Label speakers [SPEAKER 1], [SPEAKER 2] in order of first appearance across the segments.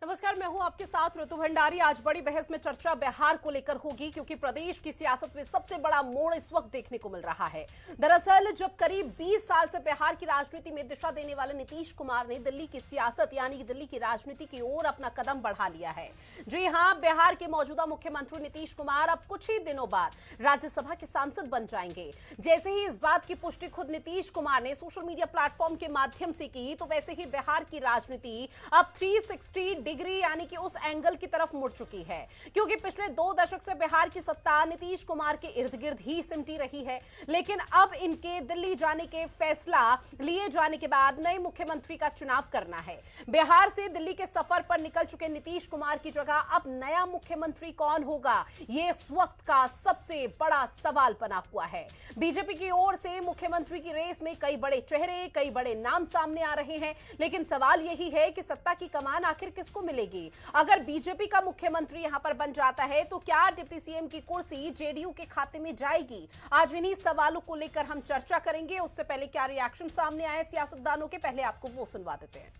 [SPEAKER 1] नमस्कार, मैं हूं आपके साथ ऋतु भंडारी। आज बड़ी बहस में चर्चा बिहार को लेकर होगी क्योंकि प्रदेश की सियासत में सबसे बड़ा मोड़ इस वक्त देखने को मिल रहा है। दरअसल जब करीब 20 साल से बिहार की राजनीति में दिशा देने वाले नीतीश कुमार ने दिल्ली की सियासत यानी कि दिल्ली की राजनीति की ओर अपना कदम बढ़ा लिया है। जी हां, बिहार के मौजूदा मुख्यमंत्री नीतीश कुमार अब कुछ ही दिनों बाद राज्यसभा के सांसद बन जाएंगे। जैसे ही इस बात की पुष्टि खुद नीतीश कुमार ने सोशल मीडिया प्लेटफॉर्म के माध्यम से की, तो वैसे ही बिहार की राजनीति अब 360 डिग्री यानी कि उस एंगल की तरफ मुड़ चुकी है, क्योंकि पिछले 2 दशक से बिहार की सत्ता नीतीश कुमार के इर्द गिर्द ही सिमटी रही है। लेकिन अब इनके दिल्ली जाने के फैसला लिए जाने के बाद नए मुख्यमंत्री का चुनाव करना है। बिहार से दिल्ली के सफर पर निकल चुके नीतीश कुमार की जगह अब नया मुख्यमंत्री कौन होगा, ये इस वक्त का सबसे बड़ा सवाल बना हुआ है। बीजेपी की ओर से मुख्यमंत्री की रेस में कई बड़े चेहरे, कई बड़े नाम सामने आ रहे हैं, लेकिन सवाल यही है कि सत्ता की कमान आखिर किसको मिलेगी। अगर बीजेपी का मुख्यमंत्री यहां पर बन जाता है तो क्या डिप्टी सीएम की कुर्सी जेडीयू के खाते में जाएगी? आज इन्हीं सवालों को लेकर हम चर्चा करेंगे। उससे पहले क्या रिएक्शन सामने आए सियासतदानों के, पहले आपको वो सुनवा देते हैं।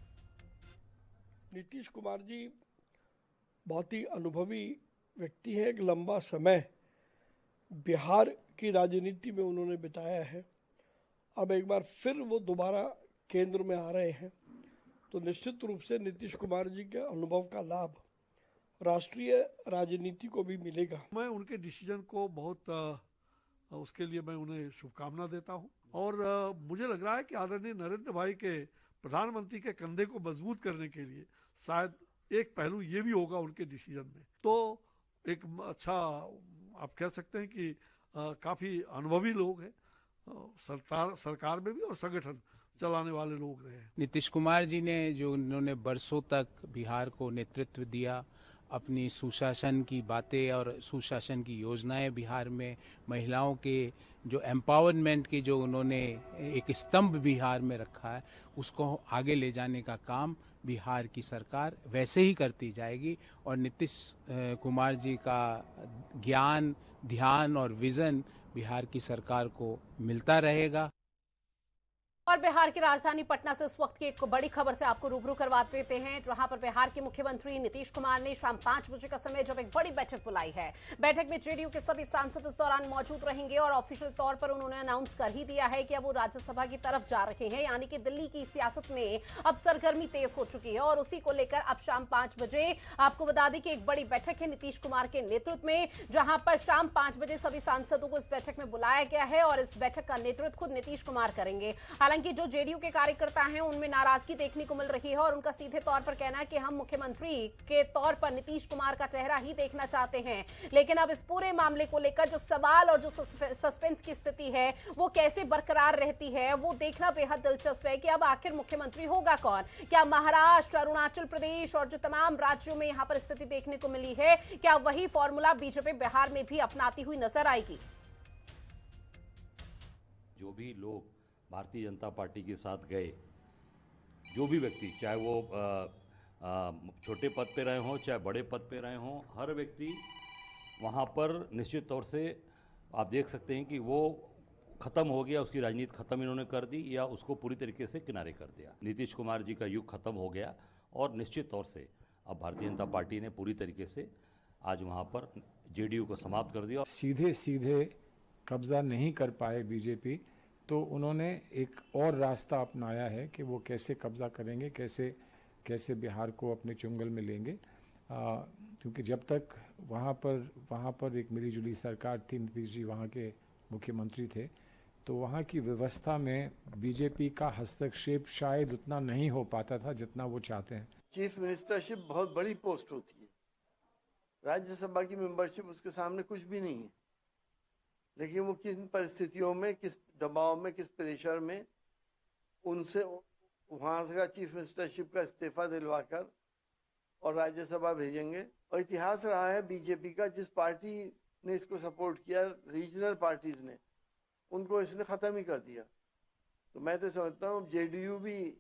[SPEAKER 2] नीतीश कुमार जी बहुत ही अनुभवी व्यक्ति हैं। एक लंबा समय बिहार की राजनीति में उन्होंने बिताया है। अब एक बार फिर वो दोबारा केंद्र में आ रहे हैं, तो निश्चित रूप से नीतीश कुमार जी के अनुभव का लाभ राष्ट्रीय राजनीति को भी मिलेगा।
[SPEAKER 3] मैं उनके डिसीजन को बहुत उसके लिए मैं उन्हें शुभकामना देता हूं। और मुझे लग रहा है कि आदरणीय नरेंद्र भाई के प्रधानमंत्री के कंधे को मजबूत करने के लिए शायद एक पहलू ये भी होगा उनके डिसीजन में। तो एक अच्छा आप कह सकते हैं कि काफी अनुभवी लोग हैं, सरकार में भी और संगठन चलाने वाले लोग रहे हैं।
[SPEAKER 4] नीतीश कुमार जी ने जो उन्होंने बरसों तक बिहार को नेतृत्व दिया, अपनी सुशासन की बातें और सुशासन की योजनाएं बिहार में महिलाओं के जो एम्पावरमेंट की जो उन्होंने एक स्तंभ बिहार में रखा है, उसको आगे ले जाने का काम बिहार की सरकार वैसे ही करती जाएगी। और नीतीश कुमार जी का ज्ञान, ध्यान और विजन बिहार की सरकार को मिलता रहेगा।
[SPEAKER 1] और बिहार की राजधानी पटना से इस वक्त की एक बड़ी खबर से आपको रूबरू करवा देते हैं, जहां पर बिहार के मुख्यमंत्री नीतीश कुमार ने शाम 5 बजे का समय जब एक बड़ी बैठक बुलाई है। बैठक में जेडीयू के सभी सांसद इस दौरान मौजूद रहेंगे और ऑफिशियल तौर पर उन्होंने अनाउंस कर ही दिया है कि अब वो राज्यसभा की तरफ जा रहे हैं, यानी कि दिल्ली की सियासत में अब सरगर्मी तेज हो चुकी है। और उसी को लेकर अब शाम 5 बजे आपको बता दें कि एक बड़ी बैठक है नीतीश कुमार के नेतृत्व में, जहां पर शाम 5 बजे सभी सांसदों को इस बैठक में बुलाया गया है और इस बैठक का नेतृत्व खुद नीतीश कुमार करेंगे। हालांकि जो जेडीयू के कार्यकर्ता हैं उनमें नाराजगी देखने को मिल रही है और उनका सीधे तौर पर कहना है कि हम मुख्यमंत्री के तौर पर नीतीश कुमार का चेहरा ही देखना चाहते हैं। लेकिन अब इस पूरे मामले को लेकर जो सवाल और जो सस्पेंस की स्थिति है वो कैसे बरकरार रहती है, वो देखना बेहद दिलचस्प है कि अब आखिर मुख्यमंत्री होगा कौन। क्या महाराष्ट्र, अरुणाचल प्रदेश और जो तमाम राज्यों में यहां पर स्थिति देखने को मिली है, क्या वही फॉर्मूला बीजेपी बिहार में भी अपनाती हुई नजर आएगी?
[SPEAKER 5] जो भी लोग भारतीय जनता पार्टी के साथ गए, जो भी व्यक्ति, चाहे वो छोटे पद पे रहे हों चाहे बड़े पद पे रहे हों, हर व्यक्ति वहाँ पर निश्चित तौर से आप देख सकते हैं कि वो ख़त्म हो गया, उसकी राजनीति ख़त्म इन्होंने कर दी या उसको पूरी तरीके से किनारे कर दिया। नीतीश कुमार जी का युग ख़त्म हो गया और निश्चित तौर से अब भारतीय जनता पार्टी ने पूरी तरीके से आज वहाँ पर जेडीयू को समाप्त कर दिया।
[SPEAKER 6] सीधे सीधे कब्जा नहीं कर पाए बीजेपी, तो उन्होंने एक और रास्ता अपनाया है कि वो कैसे कब्जा करेंगे, कैसे बिहार को अपने चुंगल में लेंगे। क्योंकि जब तक वहाँ पर एक मिलीजुली सरकार थी, नीतीश जी वहाँ के मुख्यमंत्री थे, तो वहाँ की व्यवस्था में बीजेपी का हस्तक्षेप शायद उतना नहीं हो पाता था जितना वो चाहते हैं।
[SPEAKER 7] चीफ मिनिस्टरशिप बहुत बड़ी पोस्ट होती है, राज्यसभा की मेंबरशिप उसके सामने कुछ भी नहीं है। लेकिन वो किन परिस्थितियों में, किस दबाव में, किस प्रेशर में उनसे वहां का चीफ मिनिस्टरशिप का इस्तीफा दिलवाकर और राज्यसभा भेजेंगे। और इतिहास रहा है बीजेपी का, जिस पार्टी ने इसको सपोर्ट किया, रीजनल पार्टीज ने, उनको इसने खत्म ही कर दिया। तो मैं तो समझता हूँ जेडीयू भी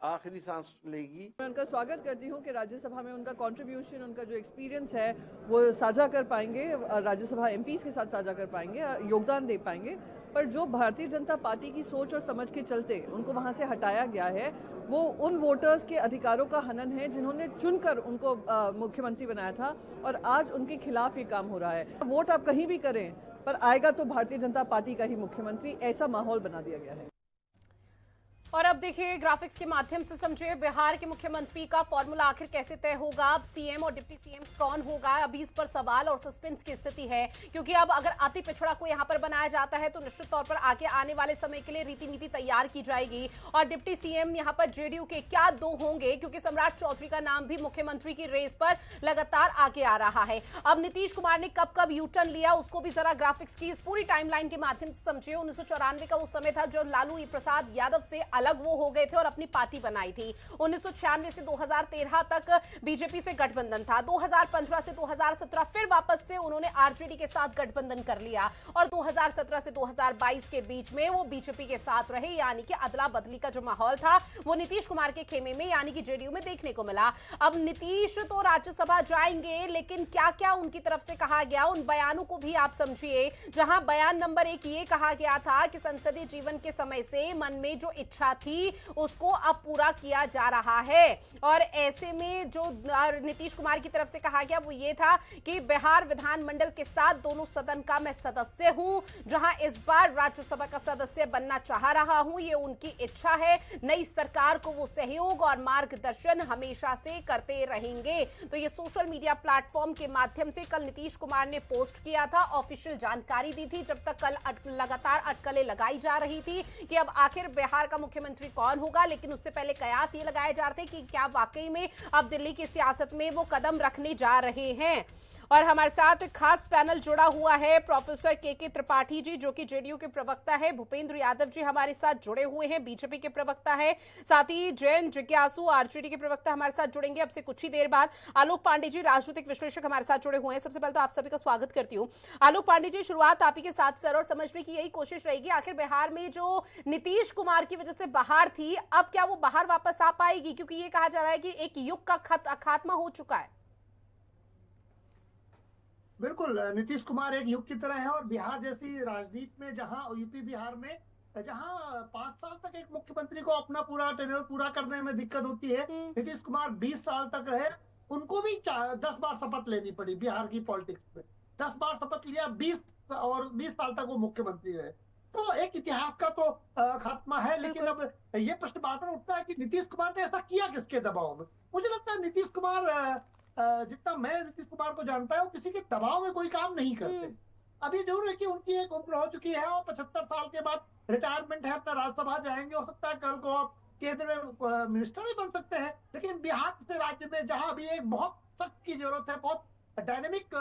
[SPEAKER 7] आखिरी सांस लेगी।
[SPEAKER 8] मैं उनका स्वागत करती हूँ कि राज्यसभा में उनका कंट्रीब्यूशन, उनका जो एक्सपीरियंस है वो साझा कर पाएंगे, राज्यसभा एमपीज के साथ साझा कर पाएंगे, योगदान दे पाएंगे। पर जो भारतीय जनता पार्टी की सोच और समझ के चलते उनको वहां से हटाया गया है, वो उन वोटर्स के अधिकारों का हनन है जिन्होंने चुनकर उनको मुख्यमंत्री बनाया था, और आज उनके खिलाफ ये काम हो रहा है। वोट आप कहीं भी करें, पर आएगा तो भारतीय जनता पार्टी का ही मुख्यमंत्री, ऐसा माहौल बना दिया गया है।
[SPEAKER 1] और अब देखिए ग्राफिक्स के माध्यम से समझिए बिहार के मुख्यमंत्री का फॉर्मूला आखिर कैसे तय होगा, अब सीएम और डिप्टी सीएम कौन होगा, अभी इस पर सवाल और सस्पेंस की स्थिति है। क्योंकि अब अगर अति पिछड़ा को यहां पर बनाया जाता है तो निश्चित तौर पर आगे आने वाले समय के लिए रीति नीति तैयार की जाएगी। और डिप्टी सीएम यहां पर जेडीयू के क्या दो होंगे, क्योंकि सम्राट चौधरी का नाम भी मुख्यमंत्री की रेस पर लगातार आगे आ रहा है। अब नीतीश कुमार ने कब कब यू टर्न लिया, उसको भी जरा ग्राफिक्स की इस पूरी टाइमलाइन के माध्यम से समझिए। 1994 का वो समय था जो लालू प्रसाद यादव से अलग वो हो गए थे और अपनी पार्टी बनाई थी। 1996 से 2013 तक बीजेपी से गठबंधन था। 2015 से 2017 फिर वापस से उन्होंने आरजेडी के साथ गठबंधन कर लिया और 2017 से 2022 के बीच में वो बीजेपी के साथ रहे, यानी कि अदला बदली का जो माहौल था वो नीतीश कुमार के खेमे में यानी कि जेडीयू में देखने को मिला। अब नीतीश तो राज्यसभा जाएंगे, लेकिन क्या क्या उनकी तरफ से कहा गया, उन बयानों को भी आप समझिए। जहां बयान नंबर 1 ये कहा गया था कि संसदीय जीवन के समय से मन में जो इच्छा थी उसको अब पूरा किया जा रहा है। और ऐसे में जो नीतीश कुमार की तरफ से कहा गया वो ये था कि बिहार विधानमंडल के साथ दोनों सदन का मैं सदस्य हूं, जहां इस बार राज्यसभा का सदस्य बनना चाह रहा हूं, ये उनकी इच्छा है। नई सरकार को वो सहयोग और मार्गदर्शन हमेशा से करते रहेंगे। तो ये सोशल मीडिया प्लेटफॉर्म के माध्यम से कल नीतीश कुमार ने पोस्ट किया था, ऑफिशियल जानकारी दी थी। जब तक कल लगातार अटकलें लगाई जा रही थी कि अब आखिर बिहार का मुख्यमंत्री कौन होगा, लेकिन उससे पहले कयास ये लगाए जा रहे थे कि क्या वाकई में अब दिल्ली की सियासत में वो कदम रखने जा रहे हैं। और हमारे साथ खास पैनल जुड़ा हुआ है प्रोफेसर के त्रिपाठी जी, जो कि जेडीयू के प्रवक्ता है। भूपेंद्र यादव जी हमारे साथ जुड़े हुए हैं, बीजेपी के प्रवक्ता है। साथ ही जैन जिज्ञासु आरजेडी के प्रवक्ता हमारे साथ जुड़ेंगे अब से कुछ ही देर बाद। आलोक पांडे जी राजनीतिक विश्लेषक हमारे साथ जुड़े हुए हैं। सबसे पहले तो आप सभी का स्वागत करती हूँ। आलोक पांडे जी, शुरुआत आप ही के साथ सर, और समझने की यही कोशिश रहेगी आखिर बिहार में जो नीतीश कुमार की वजह से बाहर थी, अब क्या वो बाहर वापस आ पाएगी, क्योंकि ये कहा जा रहा है कि एक युग का खात्मा हो चुका है।
[SPEAKER 9] बिल्कुल, नीतीश कुमार एक युग की तरह है और बिहार जैसी राजनीति में जहां यूपी बिहार में जहां 5 साल तक एक मुख्यमंत्री को अपना पूरा टेन्योर पूरा करने में दिक्कत होती है, नीतीश कुमार 20 साल तक रहे। उनको भी 10 बार शपथ लेनी पड़ी बिहार की पॉलिटिक्स में, 10 बार शपथ लिया, 20 साल तक वो मुख्यमंत्री रहे। तो एक इतिहास का तो खात्मा है। लेकिन अब ये प्रश्न बाद में उठता है कि नीतीश कुमार ने ऐसा किया किसके दबाव में। मुझे लगता है नीतीश कुमार जितना मैं नीतीश कुमार को जानता है, वो किसी के दबाव में कोई काम नहीं करते। अब ये जरूर है कि उनकी एक उम्र हो चुकी है और 75 साल के बाद रिटायरमेंट है, अपना राज्यसभा जाएंगे, हो सकता है कल को आप केंद्र में मिनिस्टर भी बन सकते हैं। लेकिन बिहार से राज्य में जहां अभी एक बहुत सख्त की जरूरत है, बहुत डायनेमिक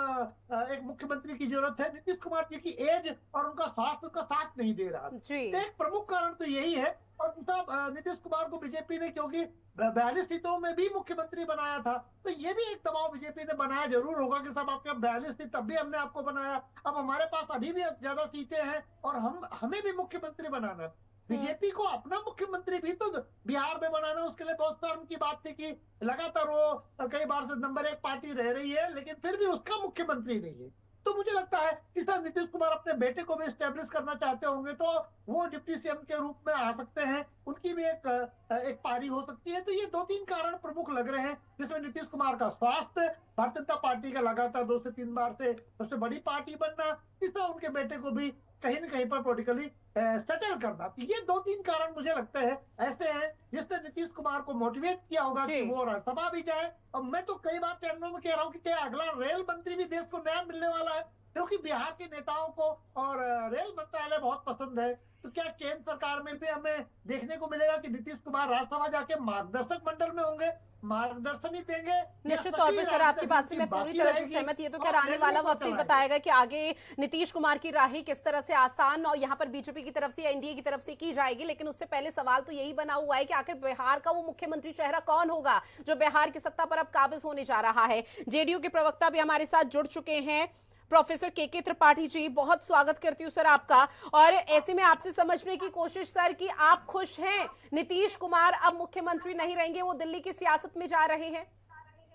[SPEAKER 9] एक मुख्यमंत्री की जरूरत है, नीतीश कुमार जी की एज और उनका स्वास्थ्य उनका साथ नहीं दे रहा। तो एक प्रमुख कारण तो यही है। और दूसरा, नीतीश कुमार को बीजेपी ने क्योंकि 42 सीटों में भी मुख्यमंत्री बनाया था, तो ये भी एक दबाव बीजेपी ने बनाया जरूर होगा कि साहब आपके 42 थी तब भी हमने आपको बनाया, अब हमारे पास अभी भी ज्यादा सीटें हैं और हमें भी मुख्यमंत्री बनाना। बीजेपी को अपना मुख्यमंत्री भी तो बिहार में बनाना, उसके लिए बहुत शर्म की बात थी कि लगातार वो कई बार से नंबर 1 पार्टी रह रही है, लेकिन फिर भी उसका मुख्यमंत्री नहीं है। तो मुझे लगता है कि सर नीतीश कुमार अपने बेटे को भी एस्टेब्लिश करना चाहते होंगे, तो वो डिप्टी सीएम के रूप में आ सकते हैं, उनकी भी एक पारी हो सकती है। तो ये 2-3 कारण प्रमुख लग रहे हैं, जिसमें नीतीश कुमार का स्वास्थ्य, भारतीय जनता पार्टी का लगातार 2 से 3 बार से सबसे बड़ी पार्टी बनना, तीसरा उनके बेटे को भी कहीं न कहीं पर पॉलिटिकली सेटल करना। तो ये 2-3 कारण मुझे लगता है ऐसे हैं जिसने नीतीश कुमार को मोटिवेट किया होगा कि वो राज्यसभा भी जाए। और मैं तो कई बार चैनलों में कह रहा हूँ कि क्या अगला रेल मंत्री भी देश को नया मिलने वाला है, क्योंकि बिहार के नेताओं को और रेल मंत्रालय बहुत पसंद है। तो क्या केंद्र सरकार में भी हमें देखने को मिलेगा कि नीतीश कुमार राज्यसभा जाके मार्गदर्शक मंडल में होंगे, मार्गदर्शन ही देंगे?
[SPEAKER 1] निश्चित तौर पे सर आपकी बात से मैं पूरी तरह से सहमत। ये तो खैर आने वाला वक्त ही बताएगा कि आगे नीतीश कुमार की राही किस तरह से आसान और यहाँ पर बीजेपी की तरफ से या एनडीए की तरफ से की जाएगी। लेकिन उससे पहले सवाल तो यही बना हुआ है कि आखिर बिहार का वो मुख्यमंत्री चेहरा कौन होगा जो बिहार की सत्ता पर अब काबिज होने जा रहा है। जेडीयू के प्रवक्ता भी हमारे साथ जुड़ चुके हैं, प्रोफेसर के त्रिपाठी जी, बहुत स्वागत करती हूँ सर आपका। और ऐसे में आपसे समझने की कोशिश सर कि आप खुश हैं नीतीश कुमार अब मुख्यमंत्री नहीं रहेंगे, वो दिल्ली की सियासत में जा रहे हैं?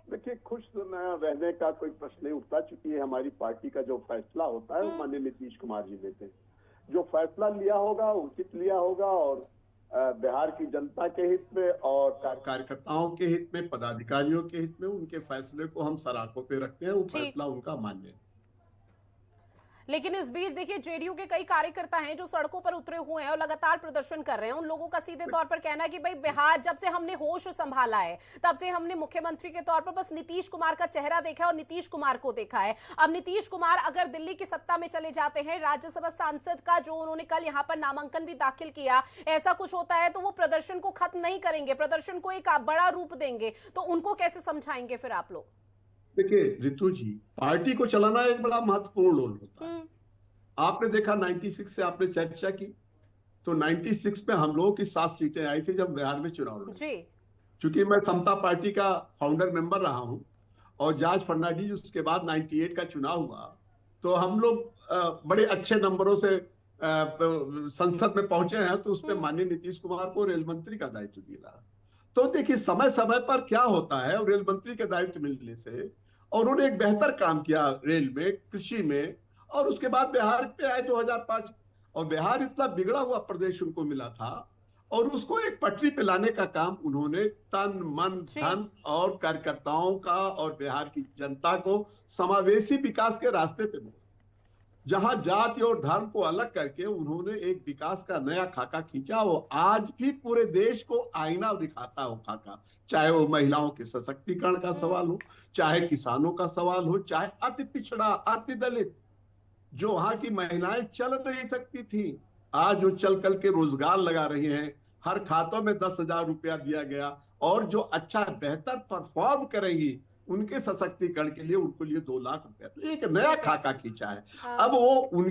[SPEAKER 10] देखिए, खुश न रहने का कोई प्रश्न नहीं उठता, चूंकि हमारी पार्टी का जो फैसला होता है वो माननीय नीतीश कुमार जी लेते हैं। जो फैसला लिया होगा उचित लिया होगा और बिहार की जनता के हित में और कार्यकर्ताओं के हित में, पदाधिकारियों के हित में उनके फैसले को हम सराखों पे रखते हैं। वो फैसला उनका मान्य है।
[SPEAKER 1] लेकिन इस बीच देखिए जेडीयू के कई कार्यकर्ता हैं जो सड़कों पर उतरे हुए हैं और लगातार प्रदर्शन कर रहे हैं। उन लोगों का सीधे तौर पर कहना है कि भाई बिहार जब से हमने होश संभाला है तब से हमने मुख्यमंत्री के तौर पर बस नीतीश कुमार का चेहरा देखा है और नीतीश कुमार को देखा है। अब नीतीश कुमार अगर दिल्ली की सत्ता में चले जाते हैं, राज्यसभा सांसद का जो उन्होंने कल यहाँ पर नामांकन भी दाखिल किया, ऐसा कुछ होता है तो वो प्रदर्शन को खत्म नहीं करेंगे, प्रदर्शन को एक बड़ा रूप देंगे। तो उनको कैसे समझाएंगे फिर आप लोग?
[SPEAKER 10] देखिए रितु जी, पार्टी को चलाना एक बड़ा महत्वपूर्ण रोल होता है। आपने देखा 96 से आपने चर्चा की, तो 96 में हम लोगों की 7 सीटें आई थी जब बिहार में चुनाव लड़े। चूंकि मैं समता पार्टी का फाउंडर मेंबर रहा हूं और जॉर्ज फर्नांडिस उसके बाद 98 का चुनाव हुआ, तो हम लोग बड़े अच्छे नंबरों से संसद में पहुंचे हैं। तो उसमें माननीय नीतीश कुमार को रेल मंत्री का दायित्व दिया। तो देखिए समय समय पर क्या होता है, रेल मंत्री के दायित्व मिलने से और उन्होंने एक बेहतर काम किया रेल में, कृषि में, और उसके बाद बिहार पे आए 2005। और बिहार इतना बिगड़ा हुआ प्रदेश उनको मिला था और उसको एक पटरी पे लाने का काम उन्होंने तन मन धन और कार्यकर्ताओं का और बिहार की जनता को समावेशी विकास के रास्ते पे मोड़ा। जहां जाति और धर्म को अलग करके उन्होंने एक विकास का नया खाका खींचा। वो आज भी पूरे देश को आईना दिखाता हो खाका, चाहे वो महिलाओं के सशक्तिकरण का सवाल हो, चाहे किसानों का सवाल हो, चाहे अति पिछड़ा, अति दलित, जो वहां की महिलाएं चल नहीं सकती थी, आज वो चल कल के रोजगार लगा रही हैं। हर खातों में 10,000 रुपया दिया गया और जो अच्छा बेहतर परफॉर्म करेंगी उनके सशक्तिकरण के लिए उनको लिए 2 लाख रुपया, तो एक नया खाका खींचा है। अब वो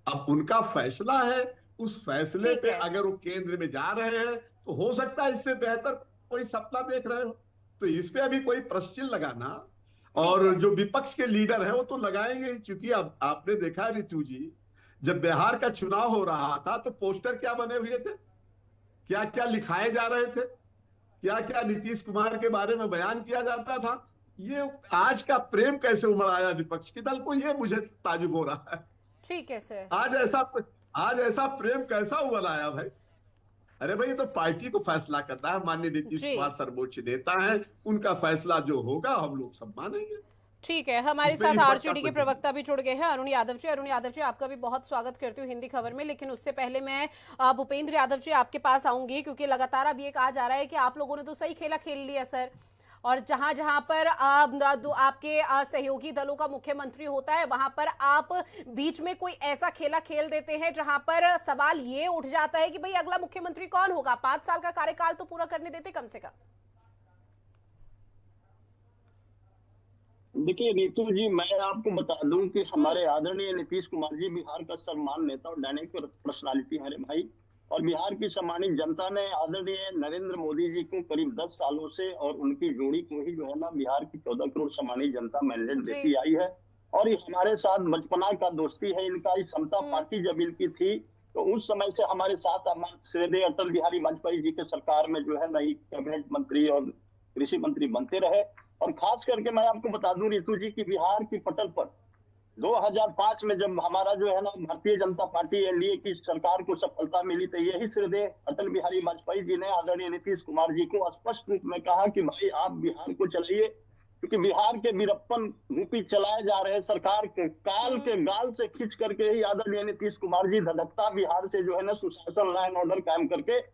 [SPEAKER 10] अब उनका फैसला है। उस फैसले पे अगर वो केंद्र में जा रहे हैं तो हो सकता है इससे बेहतर कोई सपना देख रहे हो, तो इस पे अभी कोई प्रश्न लगाना और जो विपक्ष के लीडर हैं वो तो लगाएंगे। क्योंकि अब आपने देखा रितु जी, जब बिहार का चुनाव हो रहा था तो पोस्टर क्या बने हुए थे, क्या क्या लिखाए जा रहे थे, क्या क्या नीतीश कुमार के बारे में बयान किया जाता था। ये आज का प्रेम कैसे उमड़ आया विपक्ष के दल को, ये मुझे ताजुब हो रहा है।
[SPEAKER 1] ठीक है सर।
[SPEAKER 10] आज ऐसा प्रेम कैसा उमड़ आया भाई? अरे भाई, तो पार्टी को फैसला करना है। माननीय नीतीश कुमार सर्वोच्च नेता है, उनका फैसला जो होगा हम लोग सब मानेंगे।
[SPEAKER 1] ठीक है, हमारे साथ आरजेडी के प्रवक्ता भी जुड़ गए हैं, अरुण यादव जी। अरुण यादव जी, आपका भी बहुत स्वागत करती हूँ हिंदी खबर में। लेकिन उससे पहले मैं भूपेंद्र यादव जी आपके पास आऊंगी, क्योंकि लगातार अब ये कहा जा रहा है कि आप लोगों ने तो सही खेला खेल लिया सर, और जहां जहां पर आपके सहयोगी दलों का मुख्यमंत्री होता है वहां पर आप बीच में कोई ऐसा खेला खेल देते हैं जहां पर सवाल ये उठ जाता है कि भाई अगला मुख्यमंत्री कौन होगा? 5 साल का कार्यकाल तो पूरा करने देते कम से कम।
[SPEAKER 11] देखिए नीतू जी, मैं आपको बता दूं कि हमारे आदरणीय नीतीश कुमार जी बिहार का सम्मान नेता और डायनेमिक पर्सनालिटी है भाई। और बिहार की सम्मानित जनता ने आदरणीय नरेंद्र मोदी जी को करीब 10 सालों से और उनकी जोड़ी को ही जो है ना बिहार की 14 करोड़ सम्मानित जनता मैंडेट देती आई है। और ये हमारे साथ बचपना का दोस्ती है इनका। इस समता पार्टी जब इनकी थी तो उस समय से हमारे साथ श्रद्धेय अटल बिहारी वाजपेयी जी के सरकार में जो है नई कैबिनेट मंत्री और कृषि मंत्री बनते रहे। और खास करके मैं आपको बता दूं रितु जी की बिहार की पटल पर 2005 में जब हमारा जो है ना भारतीय जनता पार्टी एनडीए की सरकार को सफलता मिली, तो यही श्रद्धेय अटल बिहारी वाजपेयी जी ने आदरणीय नीतीश कुमार जी को स्पष्ट रूप में कहा कि भाई आप बिहार को चलाइए, क्योंकि बिहार के वीरप्पन रूपी चलाए जा रहे सरकार के काल के गाल से खींच करके ही आदरणीय नीतीश कुमार जी धधकता बिहार से जो है ना सुशासन, लॉ एंड ऑर्डर कायम करके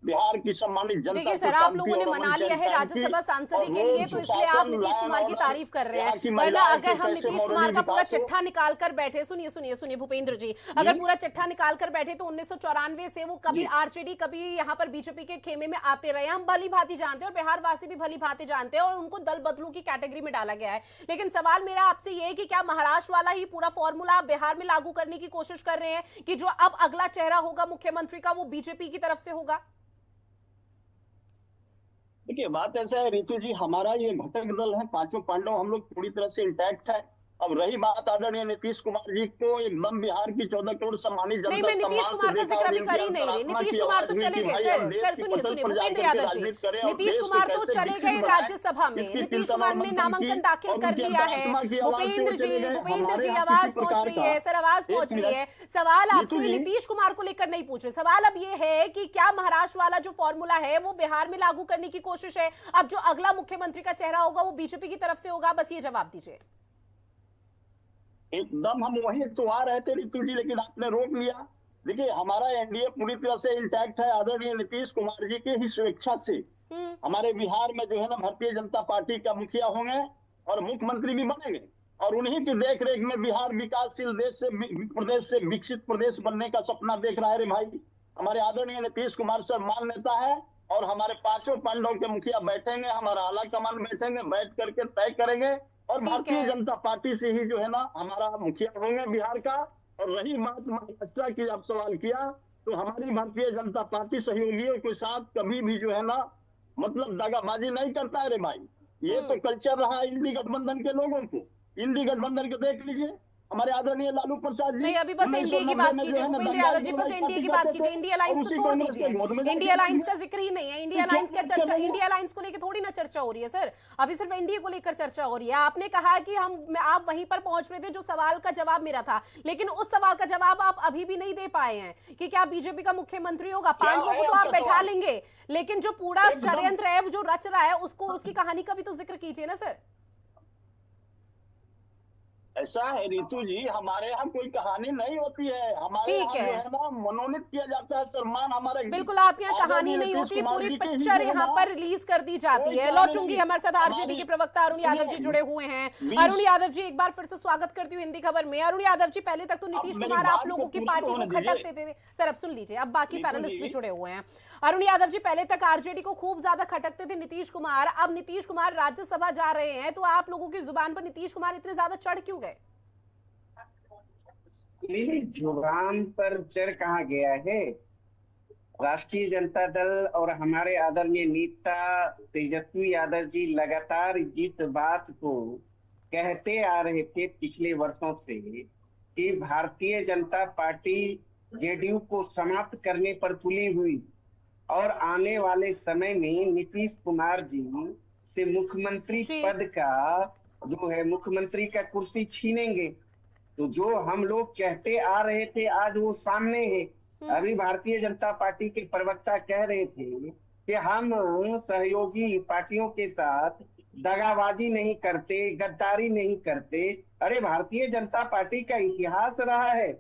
[SPEAKER 11] बिहार की सम्मानित जनता।
[SPEAKER 1] देखिए सर, आप लोगों ने मना लिया है राज्यसभा सांसद के लिए, तो इसलिए आप नीतीश कुमार की तारीफ कर रहे हैं। वरना अगर हम नीतीश कुमार का पूरा चिट्ठा निकाल कर बैठे, सुनिए भूपेंद्र जी, अगर पूरा चिट्ठा निकाल कर बैठे तो 1994 से वो कभी आरजेडी कभी यहाँ पर बीजेपी के खेमे में आते रहे, हम भली भांति जानते हैं और बिहार वासी भी भली भांति जानते हैं, और उनको दल बदलू की कैटेगरी में डाला गया है। लेकिन सवाल मेरा आपसे ये है कि क्या महाराष्ट्र वाला ही पूरा फॉर्मूला बिहार में लागू करने की कोशिश कर रहे हैं कि जो अब अगला चेहरा होगा मुख्यमंत्री का वो बीजेपी की तरफ से होगा?
[SPEAKER 11] देखिए बात ऐसा है रितु जी, हमारा ये घटक दल है, 5 पांडव हम लोग पूरी तरह से इंटैक्ट है। अब रही बात आदरणीय नीतीश कुमार जी को एकदम बिहार की 14 करोड़ सम्मानित जनता
[SPEAKER 1] नहीं, मैं नीतीश कुमार का जिक्र अभी कर ही नहीं रही। नीतीश कुमार तो चले गए सर, सुनिए भूपेंद्र यादव जी, नीतीश कुमार तो चले गए राज्यसभा में। नीतीश कुमार ने नामांकन दाखिल कर लिया है। भूपेंद्र जी आवाज पहुंच रही है सर, आवाज पहुंच रही है। सवाल आपसे नीतीश कुमार को लेकर नहीं पूछ रहे, सवाल अब ये है कि क्या महाराष्ट्र वाला जो फॉर्मूला है वो बिहार में लागू करने की कोशिश है? अब जो अगला मुख्यमंत्री का चेहरा होगा वो बीजेपी की तरफ से होगा, बस ये जवाब दीजिए।
[SPEAKER 11] एकदम हम वहीं तो आ रहे थे ऋतु जी, लेकिन आपने रोक लिया। देखिए हमारा एनडीए पूरी तरह से इंटैक्ट है। आदरणीय नीतीश कुमार जी की ही स्वेच्छा से हमारे बिहार में जो है ना भारतीय जनता पार्टी का मुखिया होंगे और मुख्यमंत्री भी बनेंगे, और उन्हीं की देख रेख में बिहार विकासशील प्रदेश से विकसित प्रदेश बनने का सपना देख रहा है रे भाई। हमारे आदरणीय नीतीश कुमार सर मान नेता है, और हमारे पांचों पांडव के मुखिया बैठेंगे, हमारा आला कमान बैठेंगे, बैठ करके तय करेंगे, और भारतीय जनता पार्टी से ही जो है ना हमारा मुखिया होंगे बिहार का। और रही बात महाराष्ट्र की, आप सवाल किया, तो हमारी भारतीय जनता पार्टी सहयोगियों के साथ कभी भी जो है ना मतलब दगाबाजी नहीं करता है रे भाई। ये तो कल्चर रहा इंडी गठबंधन के लोगों को। इंडी गठबंधन को देख लीजिए, हमारे आदरणीय लालू प्रसाद जी।
[SPEAKER 1] नहीं, अभी बस एनडीए की बात कीजिए भूपेंद्र यादव जी, बस एनडीए की बात कीजिए। इंडिया अलायंस को छोड़ दीजिए, इंडिया अलायंस का जिक्र ही नहीं है। इंडिया अलायंस का चर्चा, इंडिया अलायंस को लेकर थोड़ी ना चर्चा हो रही है सर, अभी सिर्फ एनडीए को लेकर चर्चा हो रही है। आपने कहा कि आप वहीं पर पहुंच रहे थे जो सवाल का जवाब मेरा था, लेकिन उस सवाल का जवाब आप अभी भी नहीं दे पाए हैं कि क्या बीजेपी का मुख्यमंत्री होगा। पांडवों को तो आप बैठा लेंगे, लेकिन जो पूरा षड्यंत्र है जो रच रहा है उसको, उसकी कहानी का भी तो जिक्र कीजिए ना सर।
[SPEAKER 11] ऐसा है ऋतु जी, हमारे यहाँ कोई कहानी नहीं होती है। हमारे यहाँ जो है ना मनोनीत किया जाता है सम्मान हमारे।
[SPEAKER 1] बिल्कुल, आप यहाँ कहानी नहीं होती, पूरी पिक्चर यहाँ पर रिलीज कर दी जाती है। लौटूंगी, हमारे साथ आरजेडी के प्रवक्ता अरुण यादव जी जुड़े हुए हैं। अरुण यादव जी, एक बार फिर से स्वागत करती हूँ हिंदी खबर में। अरुण यादव जी, पहले तक तो नीतीश कुमार आप लोगों की पार्टी को खटकते थे सर, अब सुन लीजिए, अब बाकी पैनलिस्ट भी जुड़े हुए हैं। अरुण यादव जी, पहले तक आरजेडी को खूब ज्यादा खटकते थे नीतीश कुमार, अब नीतीश कुमार राज्यसभा जा रहे हैं, तो आप लोगों की जुबान पर नीतीश कुमार इतने ज्यादा चढ़ क्यों गए?
[SPEAKER 12] जुबान पर चढ़ कहाँ गया है? राष्ट्रीय जनता दल और हमारे आदरणीय नेता तेजस्वी यादव जी लगातार जिस बात को कहते आ रहे थे पिछले वर्षों से कि भारतीय जनता पार्टी जेडीयू को समाप्त करने पर तुली हुई और आने वाले समय में नीतीश कुमार जी से मुख्यमंत्री पद का जो है मुख्यमंत्री का कुर्सी छीनेंगे, तो जो हम लोग कहते आ रहे थे आज वो सामने है। अभी भारतीय जनता पार्टी के प्रवक्ता कह रहे थे कि हम सहयोगी पार्टियों के साथ दगाबाजी नहीं करते, गद्दारी नहीं करते। अरे भारतीय जनता पार्टी का इतिहास रहा है,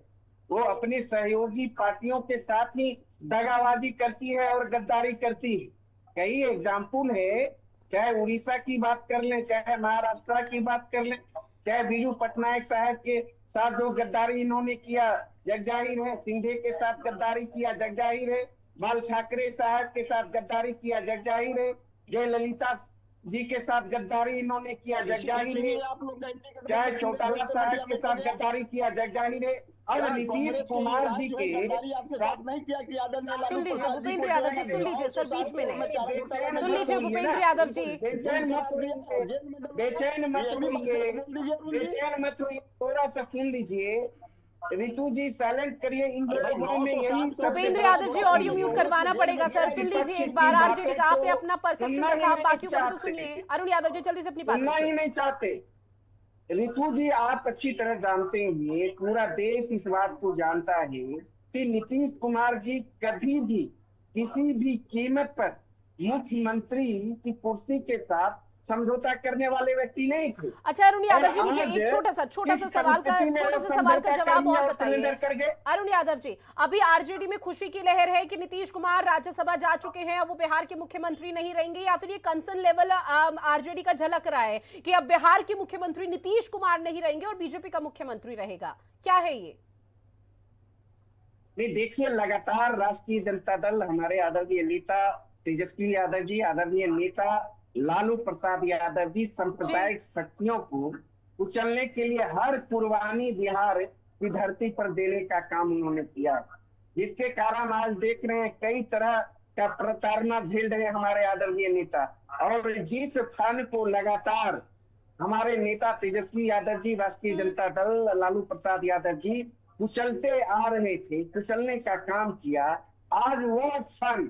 [SPEAKER 12] वो अपने सहयोगी पार्टियों के साथ ही दगाबाजी करती है और गद्दारी करती है। कई एग्जाम्पल है, चाहे उड़ीसा की बात कर लें, चाहे महाराष्ट्र की बात कर लें, चाहे बीजू पटनायक साहब के साथ जो गद्दारी इन्होंने किया जगजाहिर है, सिंधे के साथ गद्दारी किया जगजाहिर है, बाल ठाकरे साहब के साथ गद्दारी किया जगजाहिर है, जयललिता जी के साथ गद्दारी इन्होंने किया जगजाहिर है, चाहे चौटाला साहब के साथ गद्दारी किया जगजाहिर है। अब नीतीश कुमार जी के साथ नहीं किया कि
[SPEAKER 1] सुन लीजिए भूपेंद्र यादव जी, सुन लीजिए सर, बीच में नहीं, सुन लीजिए भूपेंद्र यादव जी।
[SPEAKER 12] बेचैन मत होइए, थोड़ा सा सुन लीजिए। ऋतु जी साइलेंट करिए, इन लोगों में यही।
[SPEAKER 1] भूपेंद्र यादव जी, ऑडियो म्यूट करवाना पड़ेगा सर, सुन लीजिए एक बार। आरजेडी का आपने अपना परसेप्शन रखा, आप बाकियों को तो सुनिए। अरुण यादव जी जल्दी से अपनी बात
[SPEAKER 12] सुनना ही नहीं चाहते। ऋतु जी, आप अच्छी तरह जानते हैं, पूरा देश इस बात को जानता है कि नीतीश कुमार जी कभी भी किसी भी कीमत पर मुख्यमंत्री की कुर्सी के साथ समझौता करने वाले व्यक्ति नहीं थे।
[SPEAKER 1] अच्छा अरुण यादव जी, मुझे एक छोटा सा सवाल का जवाब और बताइए। अरुण यादव जी, अभी आरजेडी में खुशी की लहर है कि नीतीश कुमार राज्यसभा जा चुके हैं, अब वो बिहार के मुख्यमंत्री नहीं रहेंगे, या फिर ये कंसर्न लेवल आरजेडी का झलक रहा है कि अब बिहार के मुख्यमंत्री नीतीश कुमार नहीं रहेंगे और बीजेपी का मुख्यमंत्री रहेगा? क्या है ये?
[SPEAKER 12] नहीं, देखिए, लगातार राष्ट्रीय जनता दल, हमारे आदरणीय नेता तेजस्वी यादव जी, आदरणीय नेता लालू प्रसाद यादव जी सांप्रदायिक शक्तियों को कुचलने के लिए हर कुर्बानी बिहार की धरती पर देने का काम उन्होंने किया, जिसके कारण आज देख रहे हैं कई तरह का प्रताड़ना झेल रहे हमारे आदरणीय नेता। और जिस फन को लगातार हमारे नेता तेजस्वी यादव जी, राष्ट्रीय जनता दल, लालू प्रसाद यादव जी कुचलते आ रहे थे, कुचलने का काम किया। आज वो संघ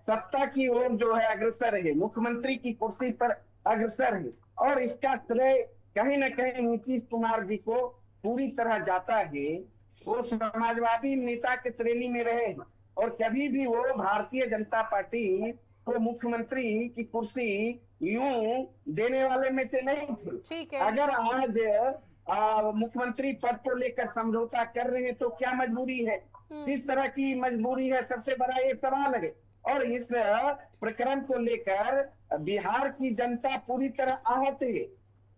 [SPEAKER 12] सत्ता की ओर जो है अग्रसर है, मुख्यमंत्री की कुर्सी पर अग्रसर है, और इसका श्रेय कहीं न कहीं नीतीश कुमार जी को पूरी तरह जाता है। वो समाजवादी नेता के श्रेणी में रहे हैं और कभी भी वो भारतीय जनता पार्टी को मुख्यमंत्री की कुर्सी यूं देने वाले में से नहीं थे।
[SPEAKER 1] ठीक है।
[SPEAKER 12] अगर आज मुख्यमंत्री पद को लेकर समझौता कर रहे हैं तो क्या मजबूरी है, किस तरह की मजबूरी है, सबसे बड़ा ये सवाल है। और इस प्रकरण को लेकर बिहार की जनता पूरी तरह आहत है,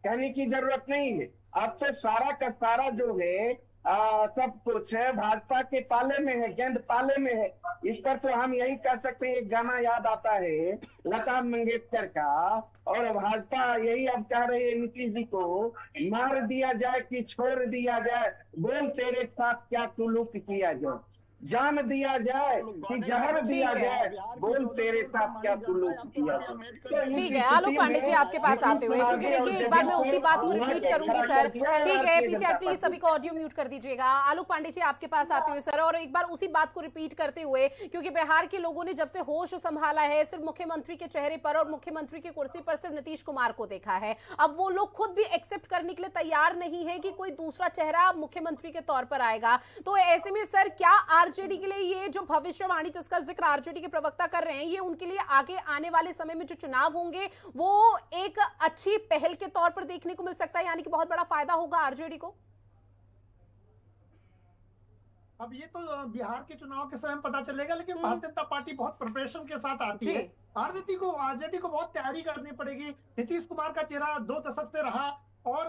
[SPEAKER 12] कहने की जरूरत नहीं है। अब तो सारा का सारा जो है सब कुछ है भाजपा के पाले में है, गेंद पाले में है। इस पर तो हम यही कह सकते हैं, एक गाना याद आता है लता मंगेशकर का, और भाजपा यही अब कह रहे हैं नीतीश जी को, मार दिया जाए कि छोड़ दिया जाए, बोल तेरे साथ क्या सुलूक किया जाए, जान दिया जाए कि जहर दिया जाए, बोल तेरे साथ क्या सुलूक किया जाए।
[SPEAKER 1] ठीक है आलोक पांडे जी, आपके पास आते हुए, क्योंकि देखिए एक बार मैं उसी बात को रिपीट करूंगी सर। ठीक है पीसीआर प्लीज सभी को ऑडियो म्यूट कर दीजिएगा। आलोक पांडे जी आपके पास आते हुए सर, और एक बार उसी बात को रिपीट करते हुए, क्योंकि बिहार के लोगों ने जब से होश संभाला है सिर्फ मुख्यमंत्री के चेहरे पर और मुख्यमंत्री की कुर्सी पर सिर्फ नीतीश कुमार को देखा है। अब वो लोग खुद भी एक्सेप्ट करने के लिए तैयार नहीं है कि कोई दूसरा चेहरा मुख्यमंत्री के तौर पर आएगा। तो ऐसे में सर क्या आरजेडी के लिए ये जो भविष्यवाणी जिसका जिक्र आरजेडी के प्रवक्ता कर रहे हैं, ये उनके लिए आगे आने वाले समय में जो चुनाव होंगे वो एक अच्छी पहल के तौर पर देखने को मिल सकता है, यानी कि बहुत बड़ा फायदा होगा आरजेडी को?
[SPEAKER 9] अब ये तो बिहार के चुनाव के समय पता चलेगा, लेकिन भारतीय जनता पार्टी बहुत प्रिपरेशन के साथ आती है। आरजेडी को बहुत तैयारी करनी पड़ेगी। नीतीश कुमार का चेहरा 2 दशक से रहा, और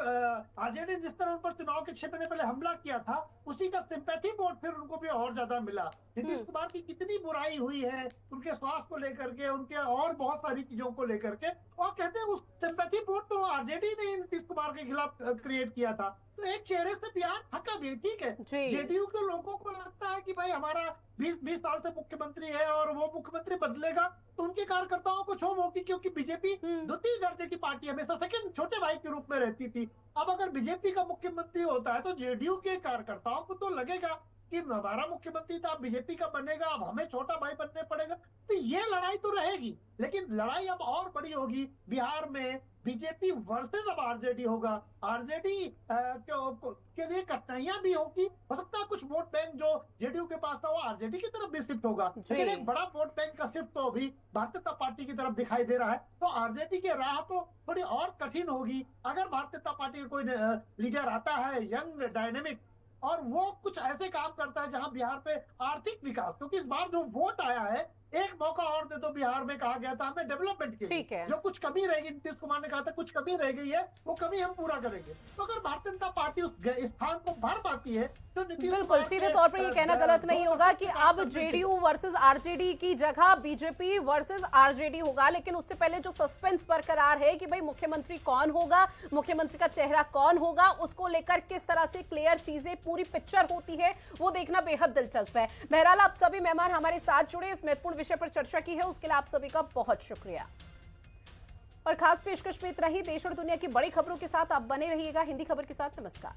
[SPEAKER 9] आरजेडी जिस तरह उन पर चुनाव के 6 महीने पहले हमला किया था, उसी का सिंपैथी वोट फिर उनको भी और ज्यादा मिला। नीतीश कुमार की कितनी बुराई हुई है उनके स्वास्थ्य को लेकर के, उनके और बहुत सारी चीजों को लेकर के, और कहते हैं उस सिंपैथी वोट तो आरजेडी ने नीतीश कुमार के खिलाफ क्रिएट किया था। तो एक चेहरे से बिहार थका भी, ठीक है। जेडीयू के लोगों को लगता है कि भाई हमारा 20 साल से मुख्यमंत्री है और वो मुख्यमंत्री बदलेगा तो उनके कार्यकर्ताओं को क्षोभ होगी, क्योंकि बीजेपी द्वितीय दर्जे की पार्टी हमेशा सेकंड छोटे भाई के रूप में रहती थी। अब अगर बीजेपी का मुख्यमंत्री होता है तो जेडीयू के कार्यकर्ताओं को तो लगेगा कि हमारा मुख्यमंत्री था, बीजेपी का बनेगा, अब हमें छोटा भाई बनने पड़ेगा। तो ये लड़ाई तो रहेगी, लेकिन लड़ाई अब और बड़ी होगी। बिहार में बीजेपी वर्सेस अब आरजेडी होगा। आरजेडी के लिए कठिनाइयां भी होगी, हो सकता है कुछ वोट बैंक जो जेडीयू के पास था वो आरजेडी की तरफ भी शिफ्ट होगा, लेकिन एक बड़ा वोट बैंक का शिफ्ट तो अभी भारतीय जनता पार्टी की तरफ दिखाई दे रहा है। तो आरजेडी की राह तो थोड़ी और कठिन होगी। अगर भारतीय जनता पार्टी का कोई लीडर आता है यंग डायनेमिक, और वो कुछ ऐसे काम करता है जहां बिहार पे आर्थिक विकास, क्योंकि इस बार जो वोट आया है, एक मौका और दे दो बिहार में कहा गया था हमें डेवलपमेंट के लिए, जो कुछ कमी रहेगी, नीतीश कुमार ने कहा था कुछ कमी रह गई है, वो कमी हम पूरा करेंगे। तो अगर भारतीय जनता पार्टी उस स्थान को भर पाती है तो नीतीश
[SPEAKER 1] बिल्कुल सीधे तौर पर ये कहना गलत नहीं होगा कि अब जेडीयू वर्सेस आरजेडी की जगह बीजेपी वर्सेस आरजेडी होगा, लेकिन उससे पहले जो सस्पेंस बरकरार है कि भाई मुख्यमंत्री कौन होगा, मुख्यमंत्री का चेहरा कौन होगा, उसको लेकर किस तरह से क्लियर चीजें पूरी पिक्चर होती है वो देखना बेहद दिलचस्प है। बहरहाल आप सभी मेहमान हमारे साथ जुड़े, इस महत्वपूर्ण विषय पर चर्चा की है, उसके लिए आप सभी का बहुत शुक्रिया। और खास पेशकश में इतना ही। देश और दुनिया की बड़ी खबरों के साथ आप बने रहिएगा हिंदी खबर के साथ। नमस्कार।